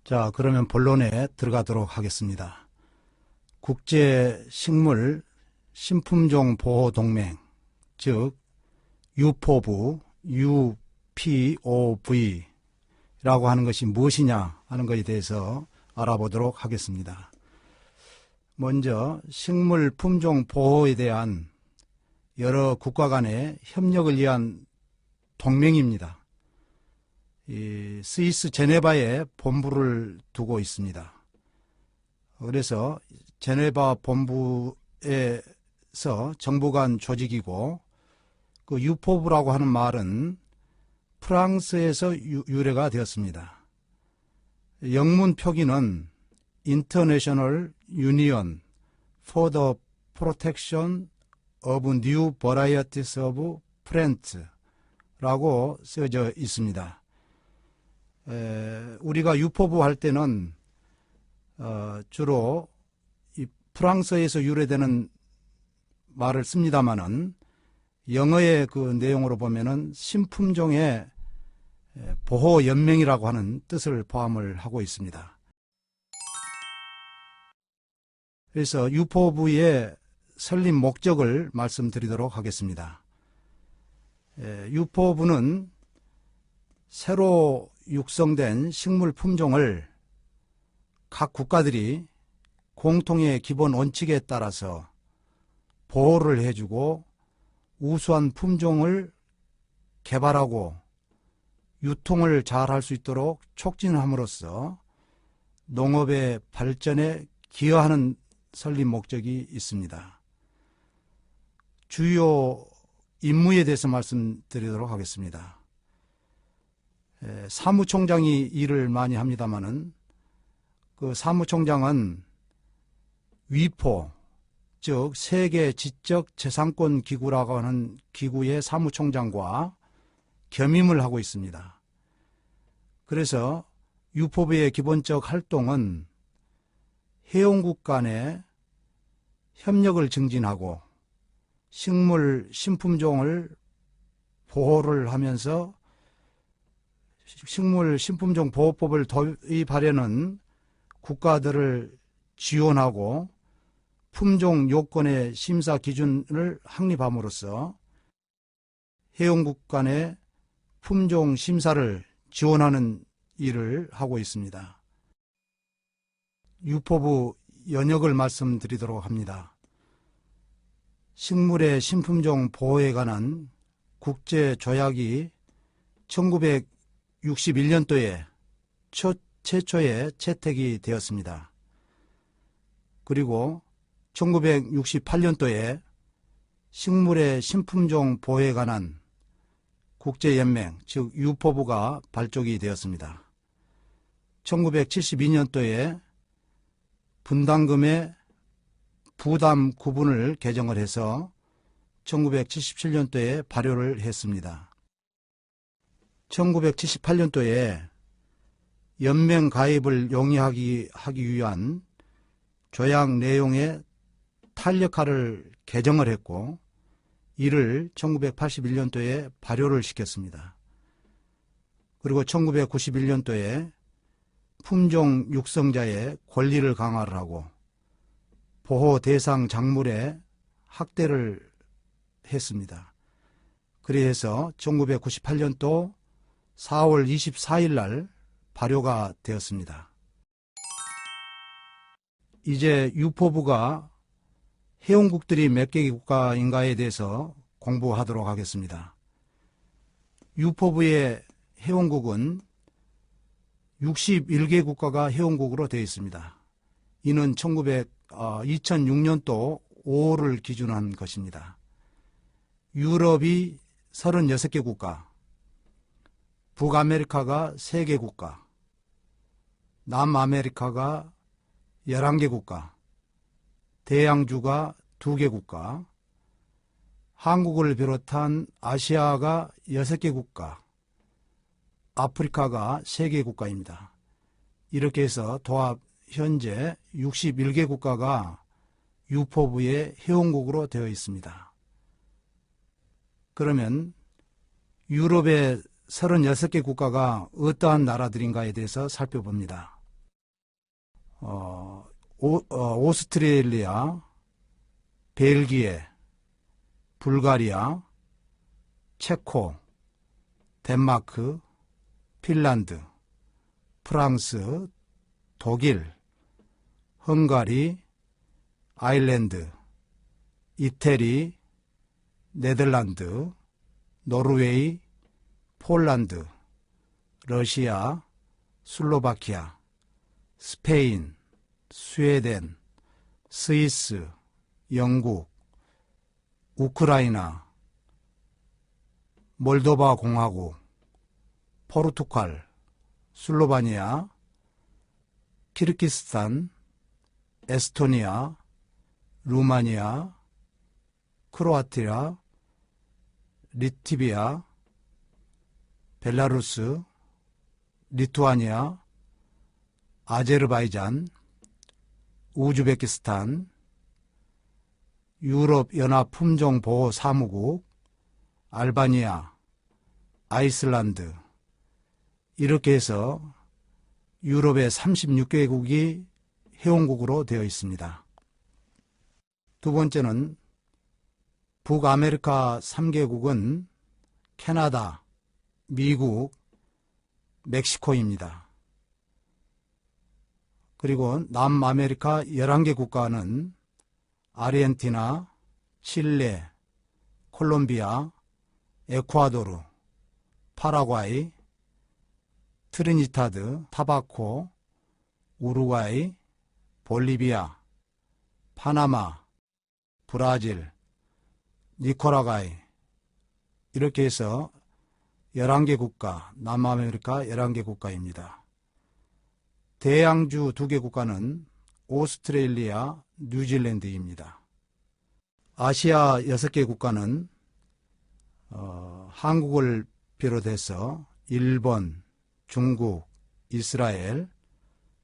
자, 그러면 본론에 들어가도록 하겠습니다. 국제식물 신품종 보호 동맹, 즉 유포브, UPOV라고 하는 것이 무엇이냐 하는 것에 대해서 알아보도록 하겠습니다. 먼저 식물 품종 보호에 대한 여러 국가 간의 협력을 위한 동맹입니다. 이 스위스 제네바에 본부를 두고 있습니다. 그래서 제네바 본부에서 정부 간 조직이고, 그 유포브라고 하는 말은 프랑스에서 유래가 되었습니다. 영문 표기는 International Union for the Protection of New Varieties of Plants 라고 쓰여져 있습니다. 우리가 유포브 할 때는 주로 이 프랑스에서 유래되는 말을 씁니다만은, 영어의 그 내용으로 보면은 신품종의 보호 연맹이라고 하는 뜻을 포함을 하고 있습니다. 그래서 유포브의 설립 목적을 말씀드리도록 하겠습니다. 유포브는 새로 육성된 식물 품종을 각 국가들이 공통의 기본 원칙에 따라서 보호를 해주고 우수한 품종을 개발하고 유통을 잘 할 수 있도록 촉진함으로써 농업의 발전에 기여하는 설립 목적이 있습니다. 주요 임무에 대해서 말씀드리도록 하겠습니다. 사무총장이 일을 많이 합니다마는, 그 사무총장은 위포, 즉 세계 지적 재산권 기구라고 하는 기구의 사무총장과 겸임을 하고 있습니다. 그래서 유포브의 기본적 활동은 회원국 간의 협력을 증진하고 식물 신품종을 보호를 하면서 식물 신품종 보호법을 도입하려는 국가들을 지원하고 품종 요건의 심사 기준을 확립함으로써 회원국 간의 품종 심사를 지원하는 일을 하고 있습니다. 유포브 연역을 말씀드리도록 합니다. 식물의 신품종 보호에 관한 국제조약이 1961년도에 최초에 채택이 되었습니다. 그리고 1968년도에 식물의 신품종 보호에 관한 국제연맹, 즉 유포브가 발족이 되었습니다. 1972년도에 분담금의 부담 구분을 개정을 해서 1977년도에 발효를 했습니다. 1978년도에 연맹 가입을 용이하기 위한 조약 내용의 탄력화를 개정을 했고, 이를 1981년도에 발효를 시켰습니다. 그리고 1991년도에 품종 육성자의 권리를 강화를 하고 보호 대상 작물의 확대를 했습니다. 그래서 1998년도 4월 24일 날 발효가 되었습니다. 이제 유포브가 회원국들이 몇 개 국가인가에 대해서 공부하도록 하겠습니다. 유포브의 회원국은 61개 국가가 회원국으로 되어 있습니다. 이는 2006년도 5월을 기준한 것입니다. 유럽이 36개 국가, 북아메리카가 3개 국가, 남아메리카가 11개 국가, 대양주가 2개 국가, 한국을 비롯한 아시아가 6개 국가, 아프리카가 3개 국가입니다. 이렇게 해서 도합 현재 61개 국가가 유포브의 회원국으로 되어 있습니다. 그러면 유럽의 36개 국가가 어떠한 나라들인가에 대해서 살펴봅니다. 오스트레일리아, 벨기에, 불가리아, 체코, 덴마크, 핀란드, 프랑스, 독일, 헝가리, 아일랜드, 이태리, 네덜란드, 노르웨이, 폴란드, 러시아, 슬로바키아, 스페인, 스웨덴, 스위스, 영국, 우크라이나, 몰도바 공화국, 포르투갈, 슬로바니아, 키르기스탄, 에스토니아, 루마니아, 크로아티아, 리투비아, 벨라루스, 리투아니아, 아제르바이잔, 우즈베키스탄, 유럽연합품종보호사무국, 알바니아, 아이슬란드, 이렇게 해서 유럽의 36개국이 회원국으로 되어 있습니다. 두 번째는 북아메리카 3개국은 캐나다, 미국, 멕시코입니다. 그리고 남아메리카 11개 국가는 아르헨티나, 칠레, 콜롬비아, 에콰도르, 파라과이, 트리니타드, 타바코, 우루과이, 볼리비아, 파나마, 브라질, 니카라과이, 이렇게 해서 11개 국가, 남아메리카 11개 국가입니다. 대양주 2개 국가는 오스트레일리아, 뉴질랜드입니다. 아시아 6개 국가는 한국을 비롯해서 일본, 중국, 이스라엘,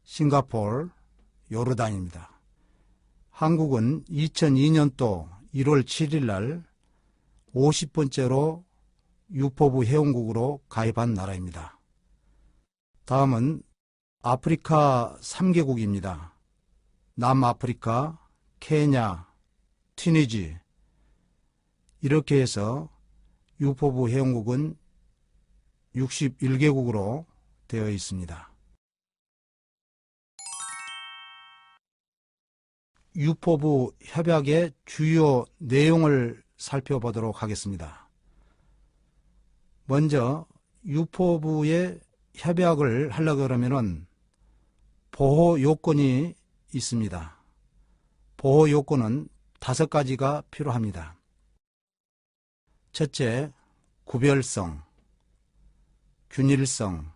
싱가포르, 요르단입니다. 한국은 2002년도 1월 7일 날 50번째로 유포부 회원국으로 가입한 나라입니다. 다음은 아프리카 3개국입니다. 남아프리카, 케냐, 튀니지, 이렇게 해서 유포부 회원국은 61개국으로 되어 있습니다. 유포부 협약의 주요 내용을 살펴보도록 하겠습니다. 먼저 유포부의 협약을 하려고 그러면은 보호 요건이 있습니다. 보호 요건은 5가지가 필요합니다. 첫째, 구별성, 균일성,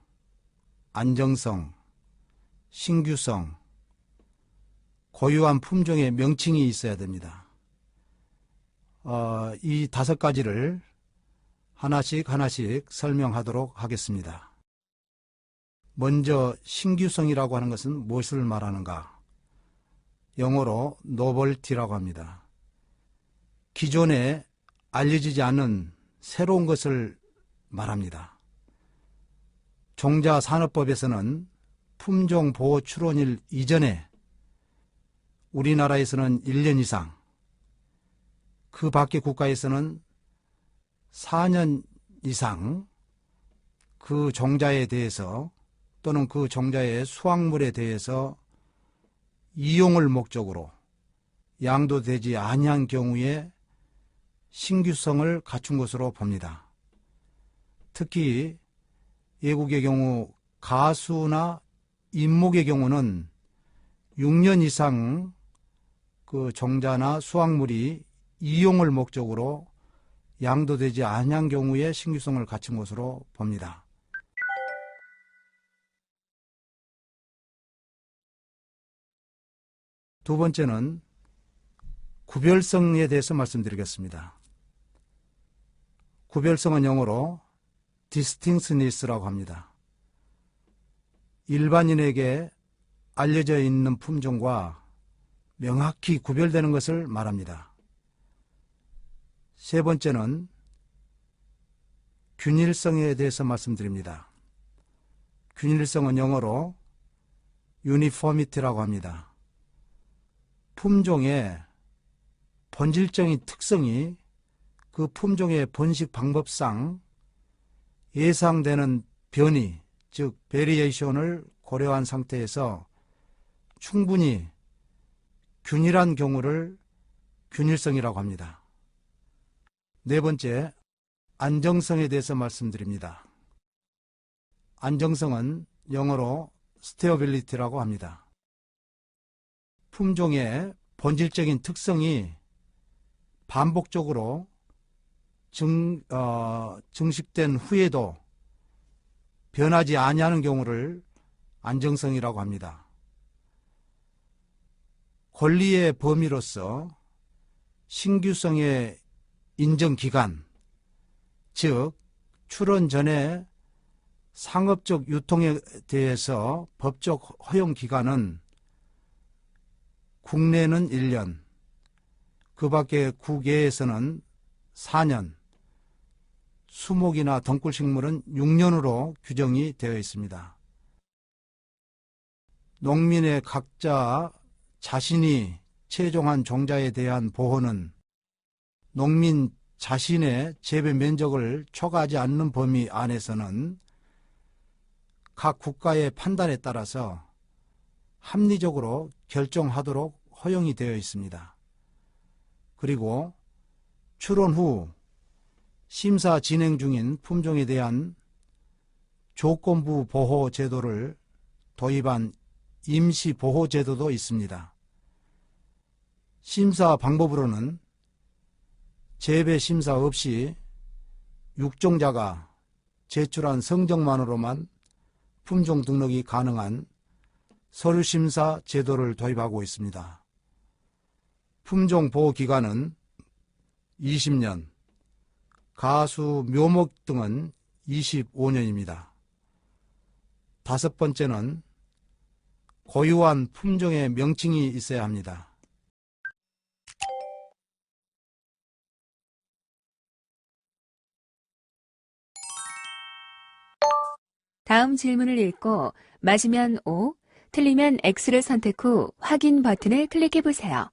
안정성, 신규성, 고유한 품종의 명칭이 있어야 됩니다. 이 5가지를 하나씩 설명하도록 하겠습니다. 먼저 신규성이라고 하는 것은 무엇을 말하는가? 영어로 노벨티라고 합니다. 기존에 알려지지 않은 새로운 것을 말합니다. 종자산업법에서는 품종보호 출원일 이전에 우리나라에서는 1년 이상, 그 밖의 국가에서는 4년 이상 그 종자에 대해서 또는 그 종자의 수확물에 대해서 이용을 목적으로 양도되지 아니한 경우에 신규성을 갖춘 것으로 봅니다. 특히 예국의 경우 가수나 인목의 경우는 6년 이상 그 종자나 수확물이 이용을 목적으로 양도되지 아니한 경우에 신규성을 갖춘 것으로 봅니다. 두 번째는 구별성에 대해서 말씀드리겠습니다. 구별성은 영어로 distinctness라고 합니다. 일반인에게 알려져 있는 품종과 명확히 구별되는 것을 말합니다. 세 번째는 균일성에 대해서 말씀드립니다. 균일성은 영어로 유니포미티라고 합니다. 품종의 본질적인 특성이 그 품종의 번식 방법상 예상되는 변이, 즉 베리에이션을 고려한 상태에서 충분히 균일한 경우를 균일성이라고 합니다. 네 번째, 안정성에 대해서 말씀드립니다. 안정성은 영어로 stability라고 합니다. 품종의 본질적인 특성이 반복적으로 증식된 후에도 변하지 아니하는 경우를 안정성이라고 합니다. 권리의 범위로서 신규성의 인정기간, 즉 출원 전에 상업적 유통에 대해서 법적 허용기간은 국내는 1년, 그 밖에 국외에서는 4년, 수목이나 덩굴식물은 6년으로 규정이 되어 있습니다. 농민의 각자 자신이 채종한 종자에 대한 보호는 농민 자신의 재배 면적을 초과하지 않는 범위 안에서는 각 국가의 판단에 따라서 합리적으로 결정하도록 허용이 되어 있습니다. 그리고 출원 후 심사 진행 중인 품종에 대한 조건부 보호 제도를 도입한 임시 보호 제도도 있습니다. 심사 방법으로는 재배 심사 없이 육종자가 제출한 성적만으로만 품종 등록이 가능한 서류심사 제도를 도입하고 있습니다. 품종 보호 기간은 20년, 가수, 묘목 등은 25년입니다. 다섯 번째는 고유한 품종의 명칭이 있어야 합니다. 다음 질문을 읽고 맞으면 O, 틀리면 X를 선택 후 확인 버튼을 클릭해 보세요.